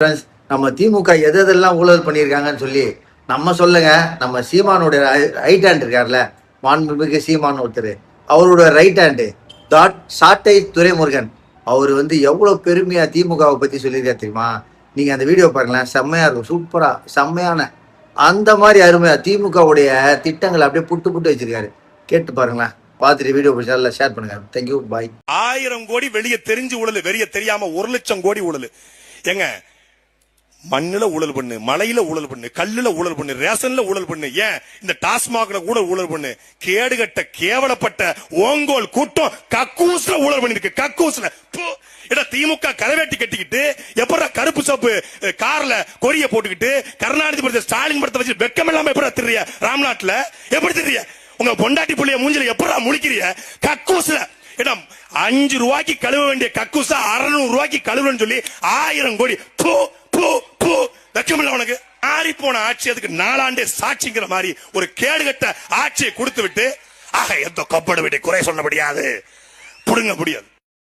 நம்ம திமுக எதெல்லாம் ஊழல் பண்ணியிருக்காங்கன்னு சொல்லி நம்ம சொல்லுங்க. நம்ம சீமானுடைய ரைட் ஹேண்ட் இருக்கார்ல, மாண்புமிகு சீமான் ஒருத்தர், அவரோட ரைட் ஹேண்டு சாட்டை துரைமுருகன் அவர் எவ்வளவு பெருமையா திமுகவை பத்தி சொல்லியிருக்காரு தெரியுமா? நீங்க அந்த வீடியோ பாருங்களேன், செம்மையா இருக்கும், சூப்பரா செம்மையான அந்த மாதிரி அருமையா திமுகவுடைய திட்டங்களை அப்படியே புட்டு புட்டு வச்சிருக்காரு. கேட்டு பாருங்களேன், பார்த்துட்டு வீடியோ பிடிச்சா ஷேர் பண்ணுங்க. தேங்க்யூ, பாய். 1000 கோடி வெளியே தெரிஞ்சு ஊழல், வெளியே தெரியாம 1 லட்சம் கோடி ஊழல். எங்க மண்ணுல ஊழல் பண்ணு, மலையில ஊழல் பண்ணு, கல்லுல ஊழல் பண்ணு, ரேஷன்ல ஊழல் பண்ணு, ஏன் இந்த டாஸ்மாக்ல கூட ஊழல் பண்ணு. கேடுகட்ட கேவலப்பட்ட ஓங்கோல் கூட்டம் கக்கூஸ்ல ஊழல் பண்ணிருக்கு. கக்கூஸ்ல திமுக கரவேட்டி கட்டிக்கிட்டு எப்படா கருப்பு சோப்பு கார்ல கொரிய போட்டுக்கிட்டு கருணாநிதி படத்தை ஸ்டாலின் படத்தை வச்சு வெக்கம் இல்லாம எப்படா திரிய ராம்நாட்ல எப்படி திரிய உங்க பொண்டாட்டி புள்ளைய மூஞ்சில எப்படா முழிக்கிறிய கக்கூஸ்ல. 5 ரூபாய்க்கு கழுவ வேண்டிய கக்கூசா 600 ரூபாய்க்கு கழுவுன்னு சொல்லி 1000 கோடி வெக்கமில்ல உனக்கு. ஆறி போன ஆட்சி அதுக்கு 4 ஆண்டே சாட்சிங்கிற மாதிரி ஒரு கேடுகட்ட ஆட்சியை கொடுத்து விட்டு எந்த கொப்பட விட்டு குறை சொல்ல முடியாது, புடுங்க முடியாது.